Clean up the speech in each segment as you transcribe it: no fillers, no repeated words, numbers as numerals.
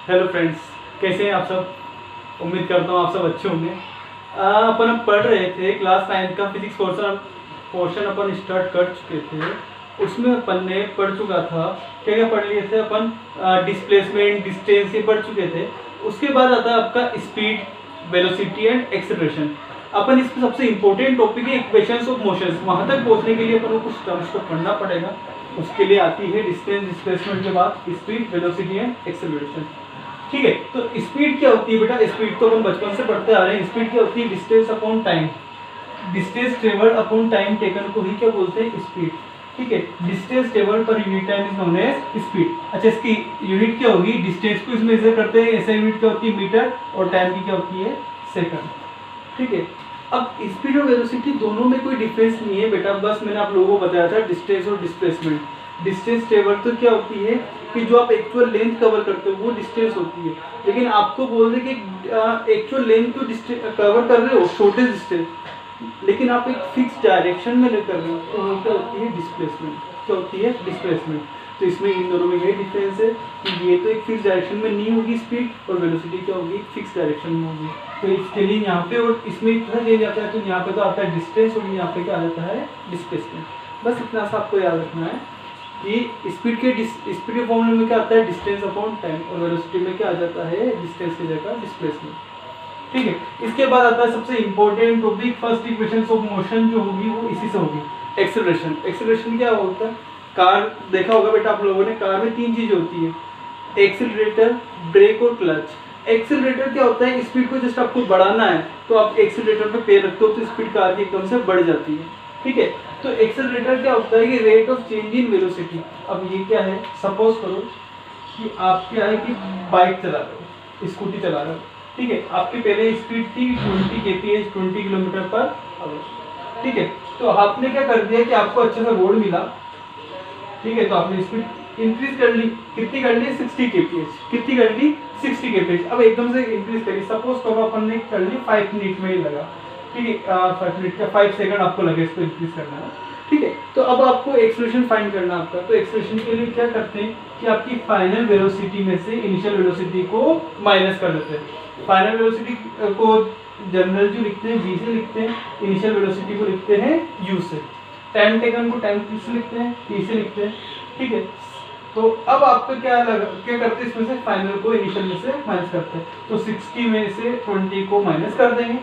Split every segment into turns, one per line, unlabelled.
Hello friends, कैसे हैं आप सब। उम्मीद करता हूँ आप सब अच्छे होंगे। अपन अब पढ़ रहे थे क्लास 9 का फिजिक्स पोर्शन अपन स्टार्ट कर चुके थे। उसमें अपन ने पढ़ चुका था, क्या क्या पढ़ लिए थे अपन, डिस्प्लेसमेंट, डिस्टेंस, ये पढ़ चुके थे। उसके बाद आता है आपका स्पीड, वेलोसिटी एंड एक्सेलरेशन। अपन इसमें सबसे इंपॉर्टेंट टॉपिक है इक्वेशंस ऑफ मोशंस। वहाँ तक पहुँचने के लिए अपन को कुछ टर्म्स को पढ़ना पड़ेगा। उसके लिए आती है डिस्टेंस, डिस्प्लेसमेंट के बाद स्पीड, वेलोसिटी एंड एक्सेलरेशन। ठीक है, तो स्पीड क्या होती है बेटा? स्पीड तो हम बचपन से पढ़ते आ रहे हैं। स्पीड क्या होती है? Distance upon time, distance travelled upon time taken को ही क्या बोलते हैं? स्पीड। ठीक है, डिस्टेंस ट्रेवल्ड पर unit time is known as speed. अच्छा, इसकी यूनिट क्या होगी? डिस्टेंस को इसमें मेजर करते हैं, ऐसा यूनिट क्या होती है? मीटर। और टाइम की क्या होती है? सेकंड। ठीक है, अब स्पीड और वेलोसिटी दोनों में कोई डिफरेंस नहीं है बेटा, बस मैंने आप लोगों को बताया था डिस्टेंस और डिस्प्लेसमेंट। डिस्टेंस ट्रेवल तो क्या होती है कि जो आप एक्चुअल लेंथ कवर करते हो वो डिस्टेंस होती है। लेकिन आपको बोल दे कि एक्चुअल लेंथ तो कवर कर रहे हो, शॉर्टेस्ट डिस्टेंस, लेकिन आप एक फिक्स डायरेक्शन में कर रहे हो, तो वो क्या होती है? डिस्प्लेसमेंट। क्या होती है? डिस्प्लेसमेंट। तो इसमें इन दोनों में यही डिफरेंस है कि ये तो एक फिक्स डायरेक्शन में नहीं होगी स्पीड, और वेलोसिटी क्या होगी? फिक्स डायरेक्शन में होगी। तो इसके लिए यहाँ पे और इसमें इतना चेंज आता है, तो यहाँ पे तो आता है डिस्टेंस और यहाँ पे क्या आ जाता है? डिस्प्लेसमेंट। बस इतना सा आपको याद रखना है कि स्पीड के फॉर्मूले में क्या आता है? डिस्टेंस अपॉन टाइम, और वेलोसिटी में क्या आ जाता है? डिस्टेंस की जगह डिस्प्लेसमेंट। ठीक है, इसके बाद आता है सबसे important topic, first equation of motion जो होगी वो इसी से होगी, एक्सेलरेशन। एक्सेलरेशन क्या होता है? कार देखा होगा बेटा आप लोगों ने, कार में 3 चीजें होती है, एक्सेलरेटर, ब्रेक और क्लच। एक्सेलरेटर क्या होता है? स्पीड को जस्ट आपको बढ़ाना है तो आप एक्सेलरेटर पे पैर रखते हो तो स्पीड कार की एकदम से बढ़ जाती है। ठीक है, तो एक्सेलरेटर क्या होता है कि rate of change in velocity. अब ये क्या है? सपोज करो कि आप क्या है कि बाइक चला रहे हो, स्कूटी चला रहे हो। ठीक है, आपकी पहले स्पीड थी 20 kph, 20 किलोमीटर पर आवर। ठीक है, तो आपने क्या कर दिया कि आपको अच्छा सा रोड मिला। ठीक है, तो आपने स्पीड इंक्रीज कर ली। कितनी कर ली? 60 kph। कितनी कर ली? 60 kph। अब एकदम से इंक्रीज करी, सपोज करो अपन ने कर ली 5 मिनट में ही लगा। ठीक है, 5 मिनट का 5 सेकंड आपको लगे इसको इंक्रीज करना है। ठीक है, तो अब आपको एक्सेलरेशन फाइंड करना आपका। तो एक्सेलरेशन के लिए क्या करते हैं कि आपकी फाइनल वेलोसिटी में से इनिशियल वेलोसिटी को माइनस कर देते हैं। फाइनल वेलोसिटी को जनरल जो लिखते हैं v से लिखते हैं, इनिशियल वेलोसिटी को लिखते हैं u से, टाइम टेकन को टाइम से लिखते हैं, t से लिखते हैं। ठीक है, तो अब आपको क्या करते हैं? इसमें से फाइनल को इनिशियल में से माइनस करते हैं। तो 60 में से 20 को माइनस कर देंगे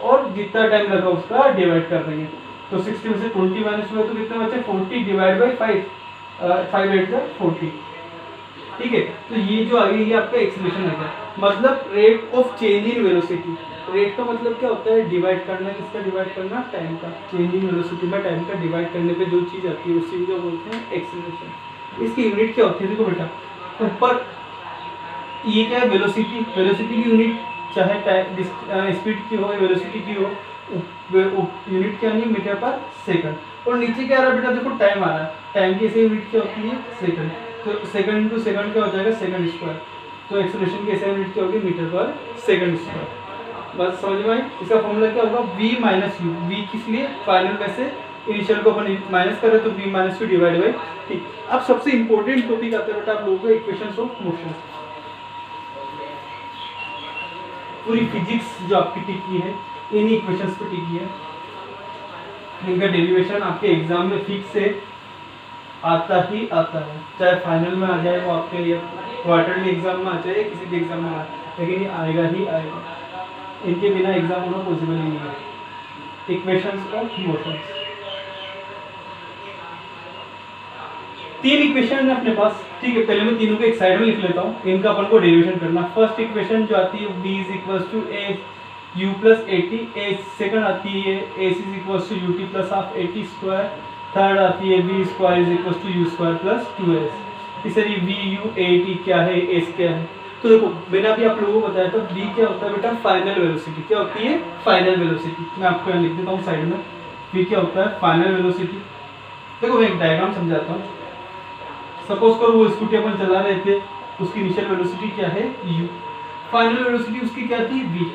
और जितना टाइम लगा उसका डिवाइड कर देंगे। तो 60 में से 20 माइनस हुआ तो कितना बचे? 40 डिवाइड बाई 5, 5 8 40। ठीक है, तो ये जो आगे ये आपका एक्सेलरेशन है, मतलब rate of change in velocity. Rate का मतलब क्या होता है? डिवाइड करना। किसका डिवाइड करना? टाइम का। चेंज इन वेलोसिटी में टाइम का डिवाइड करने पे जो चीज़ आती है उसी को बोलते हैं एक्सेलरेशन। इसकी यूनिट क्या होती है? देखो बेटा, ऊपर ये क्या है? वेलोसिटी। वेलोसिटी की यूनिट चाहे स्पीड की हो या वेलोसिटी की हो, यूनिट क्या नहीं? मीटर पर सेकंड। और नीचे क्या आ रहा है बेटा? देखो टाइम आ रहा है। टाइम की ऐसे यूनिट क्या होती है? सेकंड। तो सेकंड इंटू सेकंड क्या हो जाएगा? Second square. तो एक्सेलरेशन की ऐसे यूनिट क्या होगी? मीटर पर सेकंड स्क्वायर। बस समझ में आई? इसका फॉर्मूला क्या होगा? v minus you. v किस लिए? फाइनल में से इनिशियल को अपन माइनस कर रहे तो v minus u divide by. ठीक, अब सबसे इंपॉर्टेंट टॉपिक आता है बेटा आप लोगों को, इक्वेशंस ऑफ मोशन। पूरी फिजिक्स जो आपकी टिकी है इन्हीं इक्वेशंस पे टिकी है। इनका डेरिवेशन आपके एग्जाम में फिक्स है, आता ही आता है, चाहे फाइनल में आ जाए, वो आपके लिए क्वार्टरली एग्जाम में आ जाए, किसी भी एग्जाम में आ जाए, लेकिन ये आएगा ही आएगा। इनके बिना एग्जाम होना पॉसिबल ही नहीं है। इक्वेशंस ऑफ मोशंस, 3 इक्वेशन है अपने पास। ठीक है, पहले मैं तीनों को एक साइड में लिख लेता हूँ, इनका अपन को डेरिवेशन करना। फर्स्ट इक्वेशन जो आती है v is equal to a u plus 80। Second आती है a is equal to ut plus half 80 square. Third आती है v square is equal to u square plus 2s। इस तरह v u 80 क्या है, s क्या है। तो देखो मैंने अभी आप लोगों को बताया था v क्या होता है बेटा? Final velocity. क्या होती है? Final velocity. मैं आपको यहाँ लिख देता हूँ साइड में, v क्या होता है? Final velocity. देखो मैं एक डायग्राम समझाता हूँ। सपोज करो वो स्कूटी अपन चला रहे थे, उसकी इनिशियल वेलोसिटी क्या है? u। फाइनल वेलोसिटी उसकी क्या थी? v।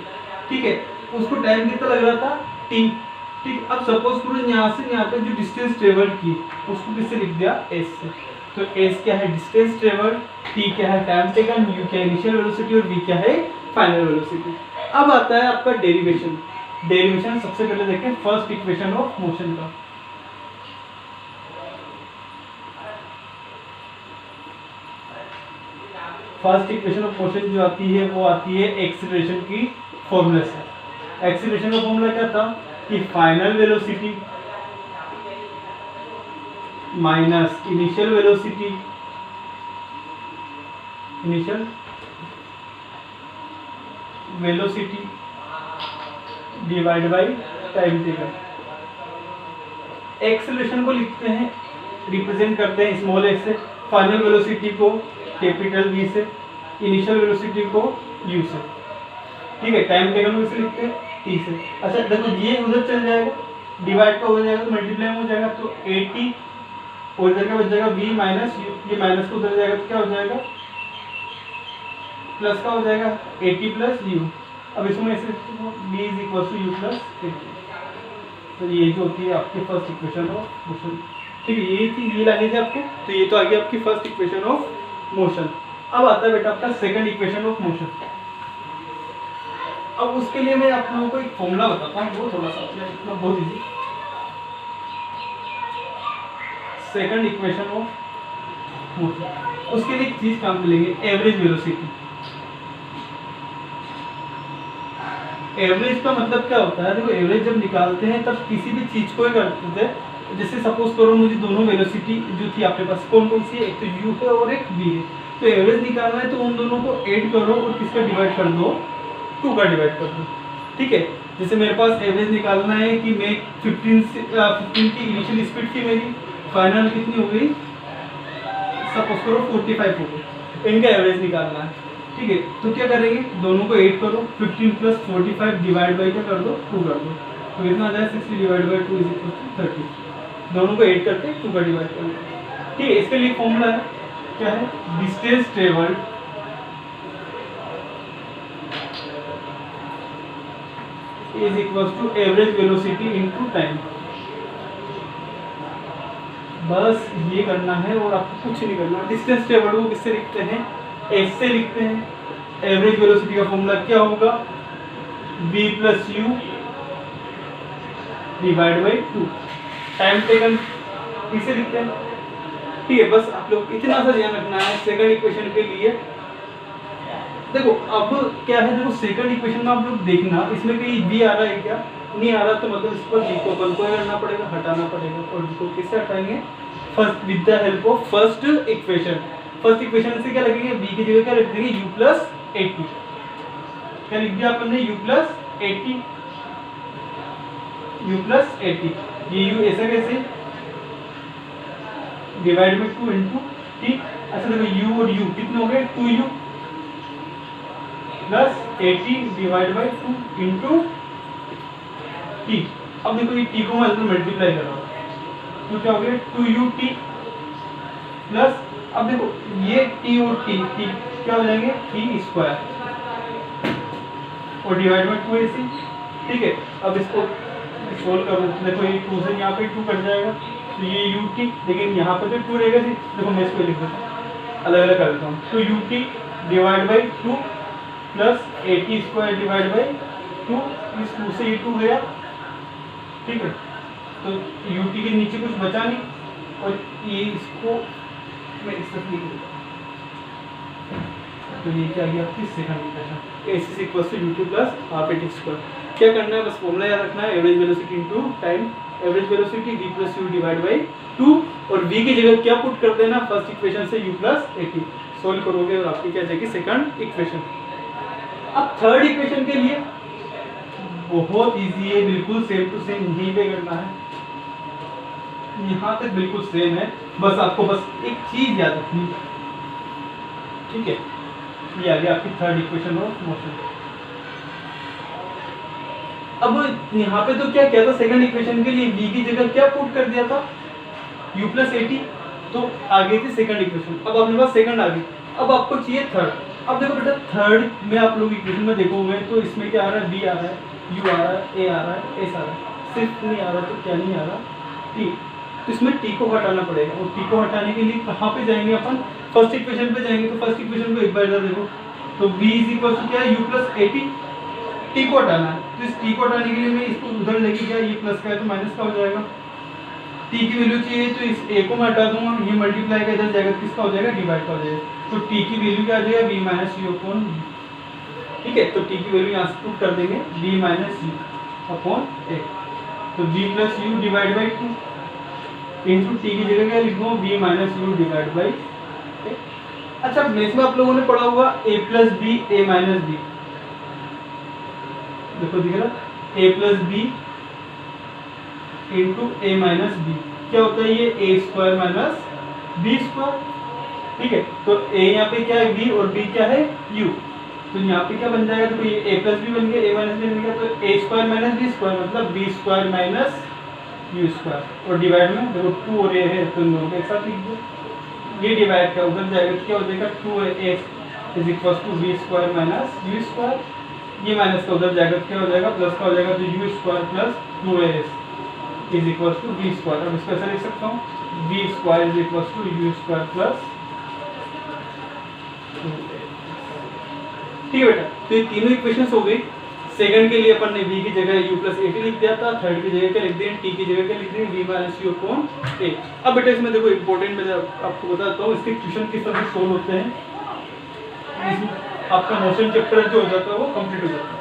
ठीक है, उसको टाइम कितना लग रहा था? t। ठीक, अब सपोज करो यहाँ से यहाँ पे जो डिस्टेंस ट्रेवल की उसको किससे लिख दिया? s से। तो s क्या है? Distance travel. टी क्या है टाइम टेकन, यू क्या है इनिशियल वेलोसिटी और वी क्या है फाइनल वेलोसिटी। अब आता है आपका डेरिवेशन। डेरिवेशन सबसे पहले देखें फर्स्ट इक्वेशन ऑफ मोशन का। फर्स्ट इक्वेशन ऑफ मोशन जो आती है वो आती है एक्सीलरेशन की फॉर्मूला से। एक्सीलरेशन का फॉर्मूला क्या था कि final velocity minus initial velocity, initial velocity divide by time taken. Acceleration को लिखते हैं, रिप्रेजेंट करते हैं स्मॉल एक्स से, फाइनल वेलोसिटी को कैपिटल वी से, इनिशियल वेलोसिटी को यू से। ठीक है, टाइम टेकन को किसे लिखते हैं टी से। अच्छा देखो ये उधर चल जाएगा, डिवाइड का हो जाएगा तो मल्टीप्लाई हो जाएगा, तो 80 और इधर क्या बच जाएगा v माइनस यू, ये माइनस को उधर जाएगा तो क्या हो जाएगा प्लस का हो जाएगा 80 प्लस यू। अब इसमें ऐसे v is equal to u plus 80। तो ये जो होती है आपकी फर्स्ट इक्वेशन ऑफ मोशन। ठीक है, ये थी, ये लानी थी आपको, तो ये तो आ गई आपकी फर्स्ट इक्वेशन ऑफ मोशन। अब आता है बेटा आपका सेकंड इक्वेशन ऑफ मोशन। अब उसके लिए मैं आप लोगों को एक फॉर्मूला बताता हूँ, वो थोड़ा सा इतना बहुत easy. Second equation of motion, उसके लिए एक चीज काम मिलेंगे, एवरेज वेलोसिटी। एवरेज का मतलब क्या होता है, देखो एवरेज जब निकालते हैं तब किसी भी चीज को ही करते थे। जैसे सपोज करो मुझे दोनों वेलोसिटी जो थी आपके पास कौन कौन सी है, एक तो u है और एक v है, तो एवरेज निकालना है तो उन दोनों को ऐड करो और किसका डिवाइड कर दो, 2 का डिवाइड कर दो। ठीक है, जैसे मेरे पास एवरेज निकालना है कि मैं 15 की इनिशियल स्पीड थी मेरी, फाइनल कितनी हो गई, सपोज करो 45 हो गई, इनका एवरेज निकालना है। ठीक है, तो क्या करेंगे, दोनों को ऐड करो, 15 प्लस 45 डिवाइड बाई क्या कर दो, 2 कर दो, तो कितना आ जाए 60 divide by 2 is equal to 30। दोनों को ऐड करके 2 का डिवाइड कर दो। ठीक है, इसके लिए फॉर्मूला है क्या है, distance travelled is equal to average velocity into time. बस ये करना है और आपको कुछ नहीं करना। डिस्टेंस ट्रेवल्ड को किससे लिखते हैं, एच से लिखते हैं। एवरेज वेलोसिटी का फॉर्मूला क्या होगा, v plus u divide by 2। Time taken किसे लिखते हैं। ठीक है, बस आप लोग इतना सा ध्यान रखना है सेकंड इक्वेशन के लिए। देखो अब क्या है, देखो सेकंड इक्वेशन में आप लोग देखना, इसमें कहीं v आ रहा है क्या, नहीं आ रहा, तो मतलब इस पर v को अपन को करना पड़ेगा, हटाना पड़ेगा। और v को किससे हटाएंगे, first with the help of first equation. First equation से क्या लगेंगे, v की जगह क्या रख देंगे, u प्लस 80। क्या लिख दिया अपन ने, u प्लस 80, u प्लस 80। ये u ऐसा कैसे, डिवाइड बाई 2 इंटू टी। अच्छा देखो u और u कितने हो गए, 2u plus 80 divide by 2 into T. अब देखो ये टी को मैं अंदर मल्टीप्लाई कर रहा हूँ, तो क्या हो गया 2ut प्लस, अब देखो ये टी और टी क्या हो जाएंगे, टी स्क्वायर और डिवाइड बाई 2 ऐसे। ठीक है, अब इसको सोल्व करो, देखो ये 2 से यहाँ पे 2 कट जाएगा, तो ये ut, लेकिन यहाँ पे तो 2 रहेगा। देखो मैं इसको लिख देता हूँ, अलग अलग कर देता हूँ, तो ut divide by 2 plus 80 square divide by 2, इस 2 से ये 2 गया। ठीक है, तो ut के नीचे कुछ बचा नहीं, और ये इसको मैं इस तरफ लिख देता हूँ, तो ये क्या गया आपकी second equation, s is equal to ut plus half a t square. क्या करना है, बस फॉर्मूला याद रखना है, average velocity into time, average velocity v plus u divide by 2, और v की जगह क्या पुट कर देना, फर्स्ट इक्वेशन से u प्लस 80 सोल्व करोगे और आपकी क्या जाएगी सेकंड इक्वेशन। अब थर्ड इक्वेशन के लिए बहुत इजी है, बिल्कुल सेम टू सेम यहीं पे करना है, यहाँ तक बिल्कुल सेम है, बस आपको बस एक चीज याद रखनी। ठीक है, ये आ गया आपकी थर्ड इक्वेशन ऑफ मोशन। अब यहाँ पे तो क्या किया था, सेकंड इक्वेशन के लिए v की जगह क्या पुट कर दिया था, u प्लस 80, तो आ गई थी सेकंड इक्वेशन। अब अपने पास सेकंड आ गई, अब आपको चाहिए थर्ड। अब देखो बेटा थर्ड में आप लोग इक्वेशन में देखोगे तो इसमें क्या आ रहा है, v आ रहा है, u आ रहा है, a आ रहा है, s आ रहा है, सिर्फ नहीं आ रहा तो क्या नहीं आ रहा, t। तो इसमें t को हटाना पड़ेगा, और t को हटाने के लिए कहाँ पे जाएंगे अपन, फर्स्ट इक्वेशन पे जाएंगे तो फर्स्ट इक्वेशन को एक बार इधर देखो, तो v इज इक्वल टू क्या है, u प्लस ए टी को हटाना है, तो इस टी को हटाने के लिए मैं इसको उधर लेके गया, ये प्लस का है तो माइनस का हो जाएगा, टी की वैल्यू चाहिए तो इस ए को मैं हटा दूंगा, ये मल्टीप्लाई का इधर जाएगा, किसका हो जाएगा, डिवाइड का हो जाएगा, तो टी की वैल्यू क्या आ जाएगा, v माइनस यू अपॉन, ठीक है, तो टी की वैल्यू यहाँ से पुट कर देंगे v minus u upon a, तो v plus u divide by 2 into t की जगह क्या लिखूँ, v minus u divide by. अच्छा मेथ में आप लोगों ने पढ़ा होगा a plus b a minus b, देखो दिख रहा, a plus b into a minus b, क्या होता है ये a square minus b square, ठीक है, तो a यहाँ पे क्या है v और b क्या है u, तो यहाँ पे क्या बन जाएगा, तो ये a प्लस बी बन गया, a माइनस बी बन गया, तो a square minus b square मतलब b square minus u square, और डिवाइड में देखो 2 और a है तो इन दोनों को एक साथ लिख दो, ये डिवाइड का उधर जाएगा तो क्या हो जाएगा 2a is equal to v square minus u square, ये माइनस का उधर जाएगा तो क्या हो जाएगा प्लस का हो जाएगा, तो u square plus 2a is equal to v square, अब इसको ऐसा लिख सकता हूँ v square is equal to u square plus 2a, ठीक है बेटा। तो ये तीनों इक्वेशंस हो गई। सेकंड के लिए अपन ने v की जगह u प्लस ए लिख दिया था, थर्ड की जगह क्या लिख दिया, t की जगह क्या लिख दिया, v माइनस यू अपॉन ए। अब बेटा इसमें देखो इंपॉर्टेंट मैं आपको बताता हूँ इसके क्वेश्चन किस तरह से सोल्व होते हैं, इसमें आपका मोशन चैप्टर जो हो जाता है वो कंप्लीट हो जाता है।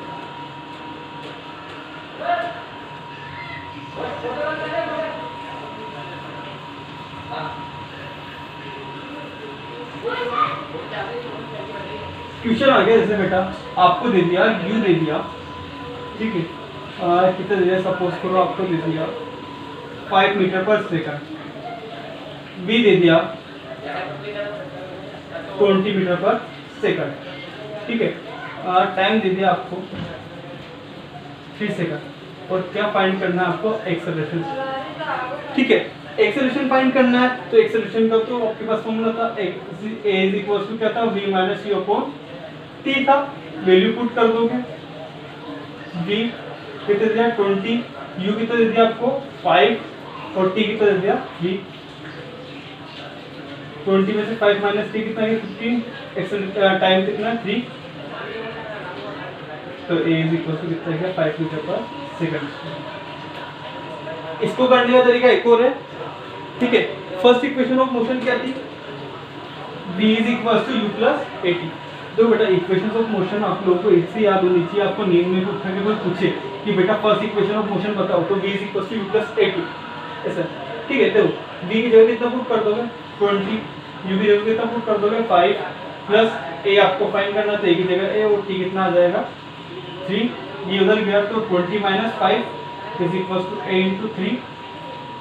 क्वेश्चन आ गया जैसे बेटा आपको दे दिया u दे दिया, ठीक है, कितना दे दिया, सपोज करो आपको दे दिया 5 मीटर पर सेकंड, b दे दिया 20 मीटर पर सेकंड, ठीक है, टाइम दे दिया आपको 3 सेकंड, और क्या फाइंड करना है आपको, एक्सेलरेशन, ठीक है, एक्सेलरेशन फाइंड करना है। तो एक्सेलरेशन का तो आपके पास फॉर्मूला था a इज इक्वल टू क्या था, v minus u upon t था, वैल्यू पुट कर दोगे, v कितना दिया 20, u कितना दे दिया आपको 5 और t कितना दे दिया 3, 20 में से 5 माइनस t कितना है 15, एक्सेलरेशन टाइम कितना 3, तो a इज इक्वल टू कितना है 5 मीटर पर सेकंड। इसको करने का तरीका एक और है, ठीक है, फर्स्ट इक्वेशन ऑफ मोशन क्या थी, v is equal to u plus a t. तो बेटा इक्वेशंस ऑफ मोशन आप लोगों को इससे याद होनी चाहिए, आपको नींद में उठा के कोई पूछे कि बेटा फर्स्ट इक्वेशन ऑफ मोशन बताओ, तो v is equal to u plus a t, ऐसा, ठीक है। तो v की जगह कितना पुट कर दोगे 20, u की जगह कितना पुट कर दोगे 5 प्लस a आपको फाइंड करना है, तो a की जगह a और t कितना आ जाएगा 3, ये उधर गया तो 20 minus 5 is equal to a into 3,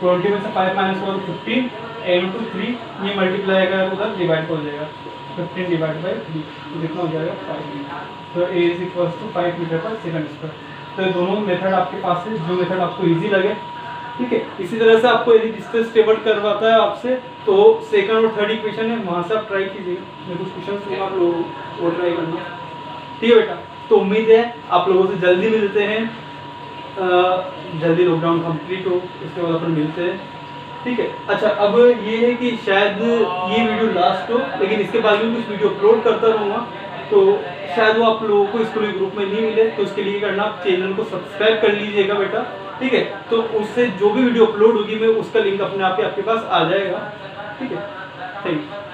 20 में से 5 माइनस 1 15, a इंटू 3, ये मल्टीप्लाई अगर उधर डिवाइड हो जाएगा 15 डिवाइड बाई 3, तो कितना हो जाएगा 5, तो a is equal to 5 metre पर सेकंड स्क्वायर। तो दोनों मेथड आपके पास है, जो मेथड आपको इजी लगे, ठीक है। इसी तरह से आपको यदि डिस्टेंस टेबल करवाता है आपसे, तो सेकंड और थर्ड इक्वेशन है, वहाँ से आप ट्राई कीजिएगा, मैं कुछ क्वेश्चन दूंगा आप लोगों को, वो ट्राई करना, ठीक है बेटा। तो उम्मीद है आप लोगों से जल्दी मिलते हैं, जल्दी लॉकडाउन कंप्लीट हो, इसके बाद अपन मिलते हैं, ठीक है। अच्छा अब ये है कि शायद ये वीडियो लास्ट हो, लेकिन इसके बाद भी कुछ वीडियो अपलोड करता रहूँगा, तो शायद वो आप लोगों को स्कूल ग्रुप में नहीं मिले, तो उसके लिए करना आप चैनल को सब्सक्राइब कर लीजिएगा बेटा, ठीक है। तो उससे जो भी वीडियो अपलोड होगी मैं उसका लिंक अपने आप ही आपके पास आ जाएगा, ठीक है। Thank you.